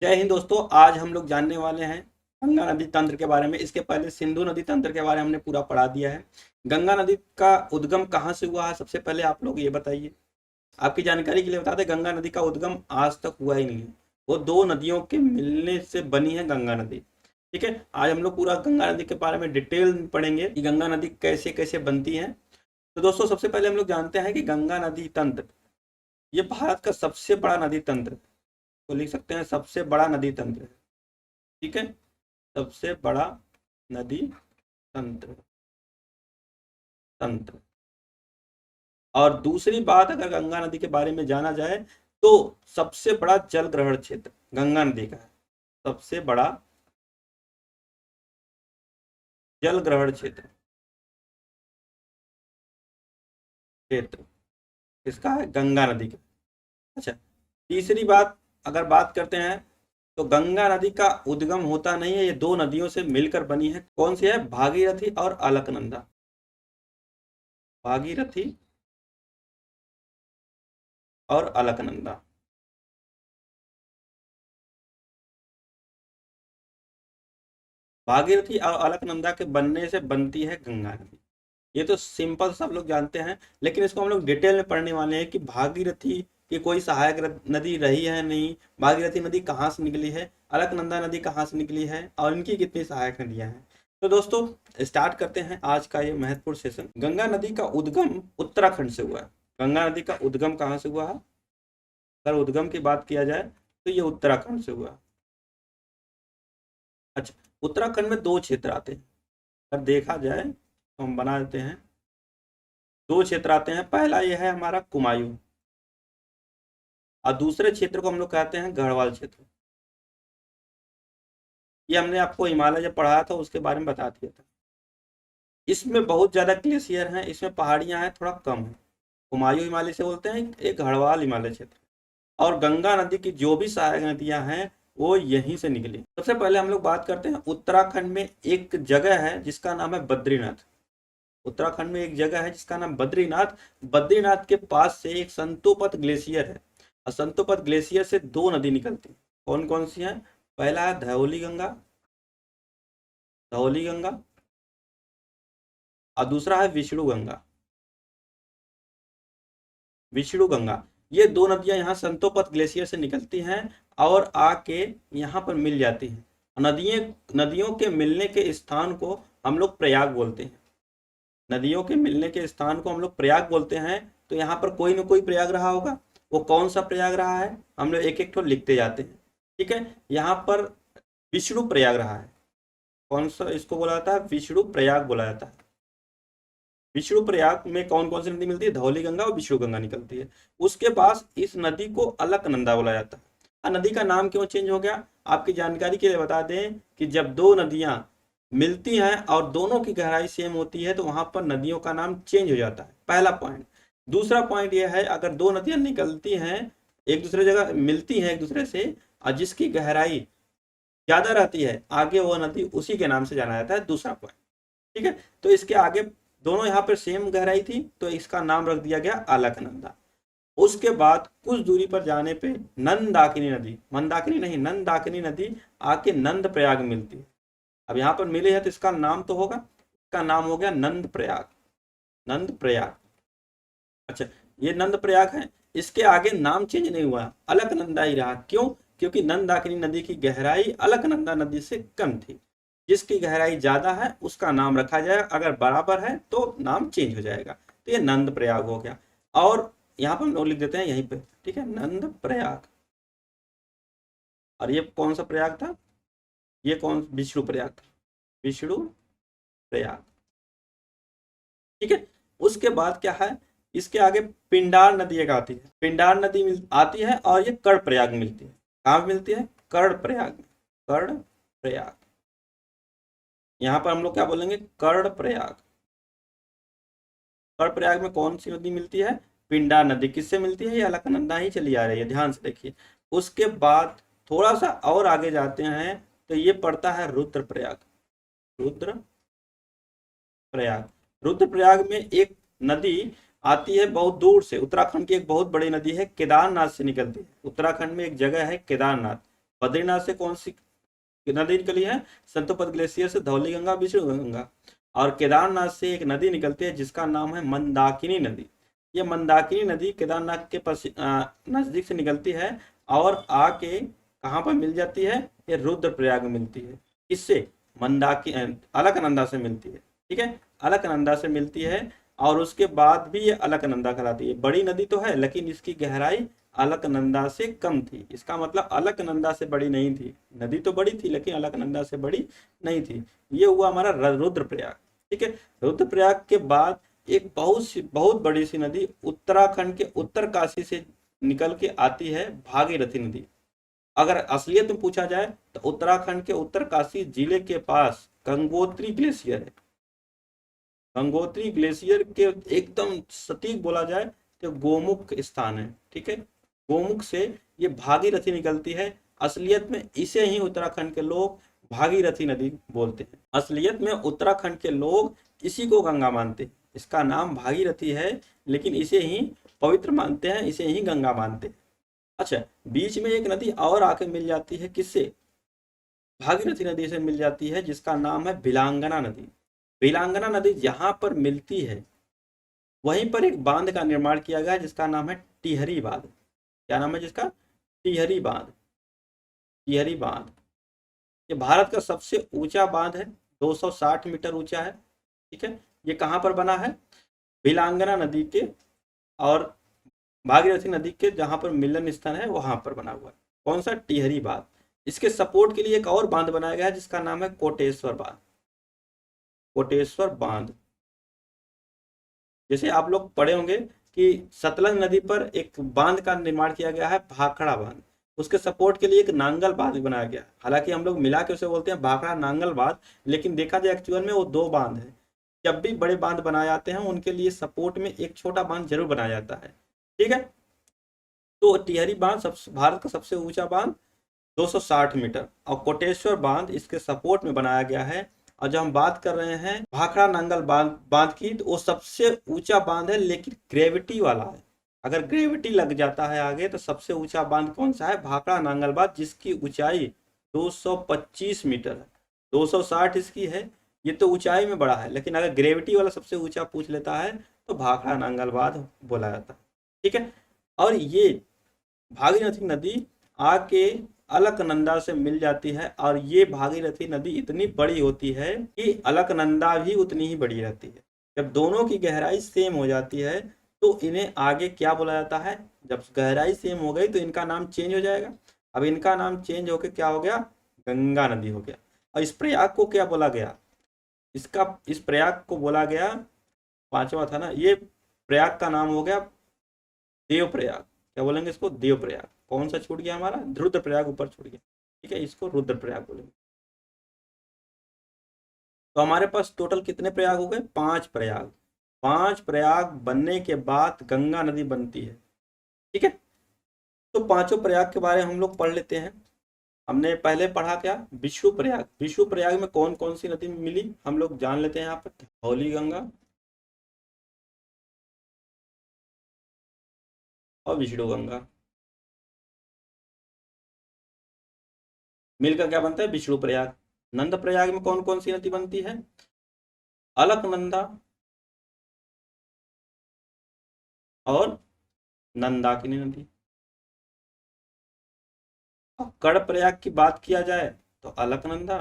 जय हिंद दोस्तों। आज हम लोग जानने वाले हैं गंगा नदी तंत्र के बारे में। इसके पहले सिंधु नदी तंत्र के बारे में हमने पूरा पढ़ा दिया है। गंगा नदी का उद्गम कहाँ से हुआ है, सबसे पहले आप लोग ये बताइए। आपकी जानकारी के लिए बता दें, गंगा नदी का उद्गम आज तक हुआ ही नहीं है। वो दो नदियों के मिलने से बनी है गंगा नदी। ठीक है, आज हम लोग पूरा गंगा नदी के बारे में डिटेल में पढ़ेंगे कि गंगा नदी कैसे कैसे बनती है। तो दोस्तों, सबसे पहले हम लोग जानते हैं कि गंगा नदी तंत्र ये भारत का सबसे बड़ा नदी तंत्र, तो लिख सकते हैं सबसे बड़ा नदी तंत्र है। ठीक है, सबसे बड़ा नदी तंत्र तंत्र। और दूसरी बात, अगर गंगा नदी के बारे में जाना जाए तो सबसे बड़ा जल ग्रहण क्षेत्र गंगा नदी का है। सबसे बड़ा जल ग्रहण क्षेत्र किसका है? गंगा नदी का। अच्छा, तीसरी बात अगर बात करते हैं तो गंगा नदी का उद्गम होता नहीं है, ये दो नदियों से मिलकर बनी है। कौन सी है? भागीरथी और अलकनंदा। भागीरथी और अलकनंदा। भागीरथी और अलकनंदा के बनने से बनती है गंगा नदी। ये तो सिंपल सब लोग जानते हैं, लेकिन इसको हम लोग डिटेल में पढ़ने वाले हैं कि भागीरथी की कोई सहायक नदी रही है नहीं, भागीरथी नदी कहाँ से निकली है, अलकनंदा नदी कहाँ से निकली है और इनकी कितनी सहायक नदियां हैं। तो दोस्तों, स्टार्ट करते हैं आज का ये महत्वपूर्ण सेशन। गंगा नदी का उद्गम उत्तराखंड से हुआ है। गंगा नदी का उद्गम कहाँ से हुआ है? अगर उद्गम की बात किया जाए तो ये उत्तराखंड से हुआ। अच्छा, उत्तराखंड में दो क्षेत्र आते हैं। अगर देखा जाए तो हम बना देते हैं, दो क्षेत्र आते हैं। पहला यह है हमारा कुमायूं, और दूसरे क्षेत्र को हम लोग कहते हैं गढ़वाल क्षेत्र। ये हमने आपको हिमालय जब पढ़ाया था उसके बारे में बता दिया था। इसमें बहुत ज्यादा ग्लेशियर हैं, इसमें पहाड़ियां हैं, थोड़ा कम है। कुमायूं हिमालय से बोलते हैं, एक गढ़वाल हिमालय क्षेत्र। और गंगा नदी की जो भी सहायक नदियां हैं वो यहीं से निकली। सबसे पहले हम लोग बात करते हैं, उत्तराखंड में एक जगह है जिसका नाम है बद्रीनाथ। उत्तराखंड में एक जगह है जिसका नाम बद्रीनाथ। बद्रीनाथ के पास से एक संतोपत ग्लेशियर है, और संतोपत ग्लेशियर से दो नदी निकलती हैं। कौन कौन सी हैं? पहला है धौली गंगा, धौली गंगा, और दूसरा है विष्णु गंगा, विष्णु गंगा। ये दो नदियां यहाँ संतोपत ग्लेशियर से निकलती हैं और आके यहाँ पर मिल जाती हैं। नदियां नदियों के मिलने के स्थान को हम लोग प्रयाग बोलते हैं। नदियों के मिलने के स्थान को हम लोग प्रयाग बोलते हैं। तो यहाँ पर कोई ना कोई प्रयाग रहा होगा। वो कौन सा प्रयाग रहा है हम लोग एक एक तो लिखते जाते हैं। ठीक है, यहाँ पर विष्णु प्रयाग रहा है। कौन सा इसको बोला जाता है? विष्णु प्रयाग बोला जाता है। विष्णु प्रयाग में कौन कौन सी नदी मिलती है? धौली गंगा और विष्णु गंगा निकलती है। उसके पास इस नदी को अलकनंदा बोला जाता है। नदी का नाम क्यों चेंज हो गया? आपकी जानकारी के लिए बता दें कि जब दो नदियां मिलती हैं और दोनों की गहराई सेम होती है तो वहां पर नदियों का नाम चेंज हो जाता है। पहला पॉइंट। दूसरा पॉइंट यह है, अगर दो नदियां निकलती हैं, एक दूसरे जगह मिलती हैं एक दूसरे से, और जिसकी गहराई ज्यादा रहती है आगे, वो नदी उसी के नाम से जाना जाता है। दूसरा पॉइंट। ठीक है, तो इसके आगे दोनों यहाँ पर सेम गहराई थी तो इसका नाम रख दिया गया अलकनंदा। उसके बाद कुछ दूरी पर जाने पे नंदाकिनी नदी, मंदाकिनी नहीं, नंदाकिनी नदी आके नंद प्रयाग मिलती है। अब यहाँ पर मिले है तो इसका नाम तो होगा, इसका नाम हो गया नंद प्रयाग, नंद प्रयाग। अच्छा, ये नंद प्रयाग है। इसके आगे नाम चेंज नहीं हुआ, अलकनंदा ही रहा। क्यों? क्योंकि नंदाकिनी नदी की गहराई अलकनंदा नदी से कम थी। जिसकी गहराई ज्यादा है उसका नाम रखा जाएगा, अगर बराबर है तो नाम चेंज हो जाएगा। तो ये नंद प्रयाग हो गया। और यहाँ पर हम लोग लिख देते हैं यहीं पे। ठीक है, नंद प्रयाग। और ये कौन सा प्रयाग था? ये कौन? विष्णु प्रयाग था, विष्णु प्रयाग। ठीक है, उसके बाद क्या है, इसके आगे पिंडार नदी एक आती है। पिंडार नदी आती है और ये कर्ण प्रयाग मिलती है। कहाँ मिलती है? कर्ण प्रयाग में, कर्ण प्रयाग। यहाँ पर हम लोग क्या बोलेंगे? कर्ण प्रयाग। कर्ण प्रयाग में कौन सी नदी मिलती है? पिंडार नदी। किससे मिलती है? ये अलकनंदा ही चली आ रही है, ध्यान से देखिए। उसके बाद थोड़ा सा और आगे जाते हैं तो ये पड़ता है रुद्रप्रयाग, रुद्र प्रयाग। रुद्रप्रयाग में एक नदी आती है बहुत दूर से, उत्तराखंड की एक बहुत बड़ी नदी है, केदारनाथ से निकलती है। उत्तराखंड में एक जगह है केदारनाथ, बद्रीनाथ से कौन सी नदी निकली है? संतोपत ग्लेशियर से धौली गंगा, विष्णु गंगा। और केदारनाथ से एक नदी निकलती है जिसका नाम है मंदाकिनी नदी। ये मंदाकिनी नदी केदारनाथ के नजदीक से निकलती है और आके कहाँ पर मिल जाती है? ये रुद्रप्रयाग में मिलती है। इससे मंदाकी अलकनंदा से मिलती है, ठीक है, अलकनंदा से मिलती है। और उसके बाद भी ये अलकनंदा कहलाती है। बड़ी नदी तो है लेकिन इसकी गहराई अलकनंदा से कम थी। इसका मतलब अलकनंदा से बड़ी नहीं थी, नदी तो बड़ी थी लेकिन अलकनंदा से बड़ी नहीं थी। ये हुआ हमारा रुद्रप्रयाग, ठीक है। रुद्रप्रयाग के बाद एक बहुत बड़ी सी नदी उत्तराखंड के उत्तरकाशी से निकल के आती है, भागीरथी नदी। अगर असलियत में पूछा जाए तो उत्तराखंड के उत्तरकाशी जिले के पास गंगोत्री ग्लेशियर है। गंगोत्री ग्लेशियर के एकदम सटीक बोला जाए तो गोमुख स्थान है, ठीक है। गोमुख से ये भागीरथी निकलती है। असलियत में इसे ही उत्तराखंड के लोग भागीरथी नदी बोलते हैं। असलियत में उत्तराखंड के लोग इसी को गंगा मानते हैं। इसका नाम भागीरथी है लेकिन इसे ही पवित्र मानते हैं, इसे ही गंगा मानते हैं। अच्छा, बीच में एक नदी और आके मिल जाती है, किससे? भागीरथी नदी से मिल जाती है, जिसका नाम है भिलांगना नदी। भिलांगना नदी जहां पर मिलती है वहीं पर एक बांध का निर्माण किया गया है जिसका नाम है टिहरी बांध। क्या नाम है जिसका? टिहरी बांध। टिहरी बांध ये भारत का सबसे ऊंचा बांध है, 260 मीटर ऊंचा है, ठीक है। ये कहाँ पर बना है? भिलांगना नदी के और भागीरथी नदी के जहां पर मिलन स्थान है वहां पर बना हुआ है। कौन सा? टिहरी बांध। इसके सपोर्ट के लिए एक और बांध बनाया गया है जिसका नाम है कोटेश्वर बांध। कोटेश्वर बांध। जैसे आप लोग पढ़े होंगे कि सतलज नदी पर एक बांध का निर्माण किया गया है, भाखड़ा बांध। उसके सपोर्ट के लिए एक नांगल बांध बनाया गया। हालांकि हम लोग मिला के उसे बोलते हैं भाखड़ा नांगल बांध, लेकिन देखा जाए एक्चुअल में वो दो बांध है। जब भी बड़े बांध बनाए जाते हैं उनके लिए सपोर्ट में एक छोटा बांध जरूर बनाया जाता है, ठीक है। तो टिहरी बांध भारत का सबसे ऊंचा बांध 260 मीटर और कोटेश्वर बांध इसके सपोर्ट में बनाया गया है। और जब हम बात कर रहे हैं भाखड़ा नांगल बांध की, तो वो सबसे ऊंचा बांध है लेकिन ग्रेविटी वाला है। अगर ग्रेविटी लग जाता है आगे तो सबसे ऊंचा बांध कौन सा है? भाखड़ा नांगल बांध, जिसकी ऊंचाई 225 मीटर है। 260 इसकी है, ये तो ऊंचाई में बड़ा है, लेकिन अगर ग्रेविटी वाला सबसे ऊंचा पूछ लेता है तो भाखड़ा नांगल बांध बोला जाता है, ठीक है। और ये भागीरथी नदी आके अलकनंदा से मिल जाती है और ये भागीरथी नदी इतनी बड़ी होती है कि अलकनंदा भी उतनी ही बड़ी रहती है। जब दोनों की गहराई सेम हो जाती है तो इन्हें आगे क्या बोला जाता है? जब गहराई सेम हो गई तो इनका नाम चेंज हो जाएगा। अब इनका नाम चेंज होकर क्या हो गया? गंगा नदी हो गया। और इस प्रयाग को क्या बोला गया? इस प्रयाग को बोला गया, पांचवा था ना, ये प्रयाग का नाम हो गया देवप्रयाग। क्या बोलेंगे इसको? देवप्रयाग। कौन सा छूट गया हमारा? रुद्रप्रयाग ऊपर छूट गया, ठीक है, इसको रुद्रप्रयाग बोलेंगे। तो हमारे पास टोटल कितने प्रयाग हो गए? 5 प्रयाग। 5 प्रयाग बनने के बाद गंगा नदी बनती है, ठीक है। तो पांचों प्रयाग के बारे में हम लोग पढ़ लेते हैं। हमने पहले पढ़ा क्या? विष्णु प्रयाग। विष्णु प्रयाग में कौन कौन सी नदी मिली हम लोग जान लेते हैं। यहाँ पर धौली गंगा और विष्णु गंगा मिलकर क्या बनता है? विष्णु प्रयाग। नंद प्रयाग में कौन कौन सी नदी बनती है? अलकनंदा और नंदाकिनी नदी। अब कड़ प्रयाग की बात किया जाए तो अलकनंदा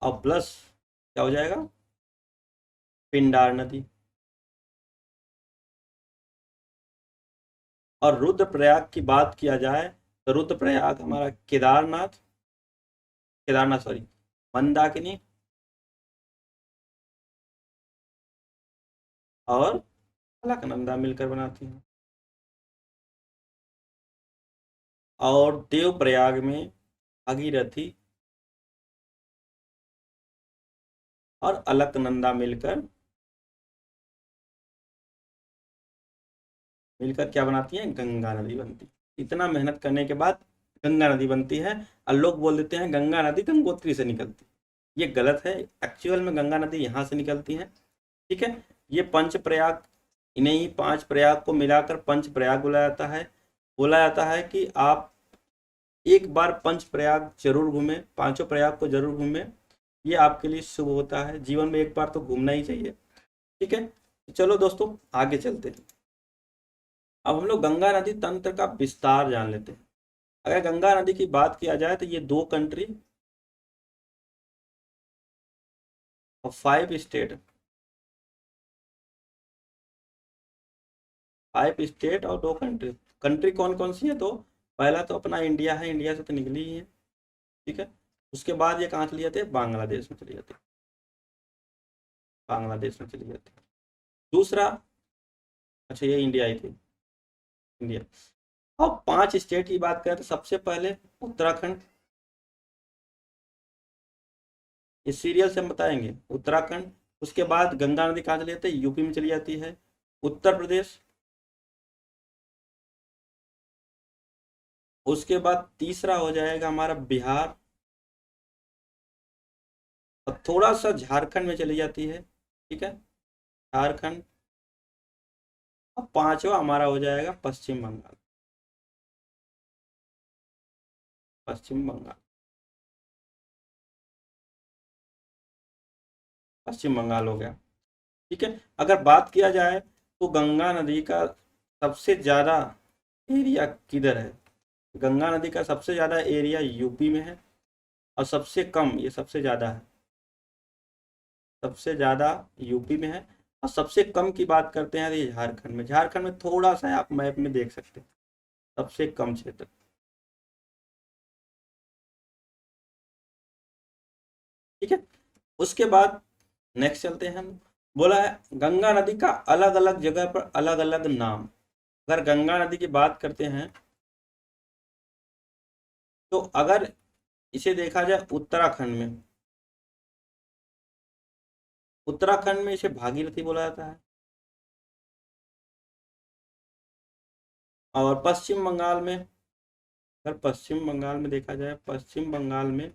और प्लस क्या हो जाएगा? पिंडार नदी। और रुद्रप्रयाग की बात किया जाए तो रुद्रप्रयाग हमारा केदारनाथ सॉरी मंदाकिनी और अलकनंदा मिलकर बनाती हैं। और देवप्रयाग में भागीरथी और अलकनंदा मिलकर क्या बनाती हैं? गंगा नदी बनती है। इतना मेहनत करने के बाद गंगा नदी बनती है। और लोग बोल देते हैं गंगा नदी गंगोत्री से निकलती है। ये गलत है। एक्चुअल में गंगा नदी यहाँ से निकलती है, ठीक है। ये पंच प्रयाग, इन्हें ही 5 प्रयाग को मिलाकर पंच प्रयाग बोला जाता है। बोला जाता है कि आप एक बार पंच प्रयाग जरूर घूमें, पांचों प्रयाग को जरूर घूमें, ये आपके लिए शुभ होता है। जीवन में एक बार तो घूमना ही चाहिए। ठीक है, चलो दोस्तों आगे चलते हैं। अब हम लोग गंगा नदी तंत्र का विस्तार जान लेते हैं। अगर गंगा नदी की बात किया जाए तो ये 2 कंट्री और 5 स्टेट, 5 स्टेट और 2 कंट्री। कंट्री कौन कौन सी है? तो पहला तो अपना इंडिया है, इंडिया से तो निकली ही है। ठीक है, उसके बाद ये कहाँ चली जाती है? बांग्लादेश में चली जाती है, बांग्लादेश में चली जाती है। दूसरा, अच्छा ये इंडिया ही थी, इंडिया। अब 5 स्टेट की बात करें तो सबसे पहले उत्तराखंड, इस सीरियल से हम बताएंगे उत्तराखंड। उसके बाद गंगा नदी कहाँ चली जाती है? यूपी में चली जाती है। उत्तर प्रदेश, उसके बाद तीसरा हो जाएगा हमारा बिहार, और थोड़ा सा झारखंड में चली जाती है। ठीक है, झारखंड। अब पांचवा हमारा हो जाएगा पश्चिम बंगाल, पश्चिम बंगाल, पश्चिम बंगाल हो गया। ठीक है, अगर बात किया जाए तो गंगा नदी का सबसे ज्यादा एरिया किधर है? गंगा नदी का सबसे ज्यादा एरिया यूपी में है, और सबसे कम, ये सबसे ज्यादा है, सबसे ज्यादा यूपी में है। और सबसे कम की बात करते हैं तो ये झारखंड में, झारखंड में थोड़ा सा है, आप मैप में देख सकते हैं, सबसे कम क्षेत्र। ठीक है, उसके बाद नेक्स्ट चलते हैं हम। बोला है गंगा नदी का अलग अलग जगह पर अलग अलग नाम। अगर गंगा नदी की बात करते हैं तो अगर इसे देखा जाए उत्तराखंड में, उत्तराखंड में इसे भागीरथी बोला जाता है। और पश्चिम बंगाल में, अगर पश्चिम बंगाल में देखा जाए, पश्चिम बंगाल में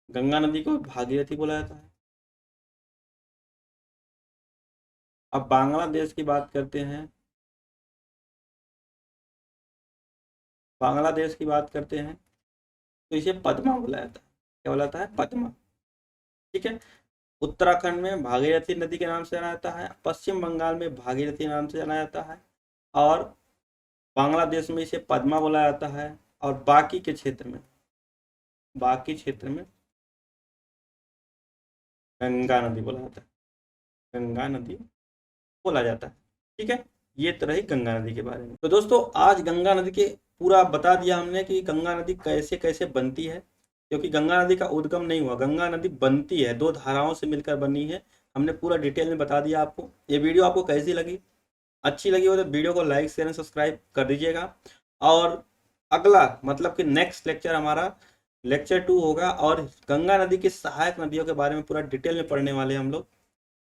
गंगा नदी को भागीरथी बोला जाता है। अब बांग्लादेश की बात करते हैं, बांग्लादेश की बात करते हैं तो इसे पद्मा बोला जाता है। क्या बोला जाता है? पद्मा। ठीक है, उत्तराखंड में भागीरथी नदी के नाम से जाना जाता है, पश्चिम बंगाल में भागीरथी नाम से जाना जाता है, और बांग्लादेश में इसे पद्मा बोला जाता है, और बाकी के क्षेत्र में, बाकी क्षेत्र में गंगा नदी बोला जाता है, गंगा नदी बोला जाता है। ठीक है, ये तो रही गंगा नदी के बारे में। तो दोस्तों आज गंगा नदी के पूरा बता दिया हमने कि गंगा नदी कैसे कैसे बनती है, क्योंकि गंगा नदी का उद्गम नहीं हुआ, गंगा नदी बनती है, 2 धाराओं से मिलकर बनी है। हमने पूरा डिटेल में बता दिया आपको। ये वीडियो आपको कैसी लगी? अच्छी लगी हो तो वीडियो को लाइक शेयर एंड सब्सक्राइब कर दीजिएगा। और अगला मतलब कि नेक्स्ट लेक्चर हमारा लेक्चर 2 होगा, और गंगा नदी की सहायक नदियों के बारे में पूरा डिटेल में पढ़ने वाले हैं हम लोग।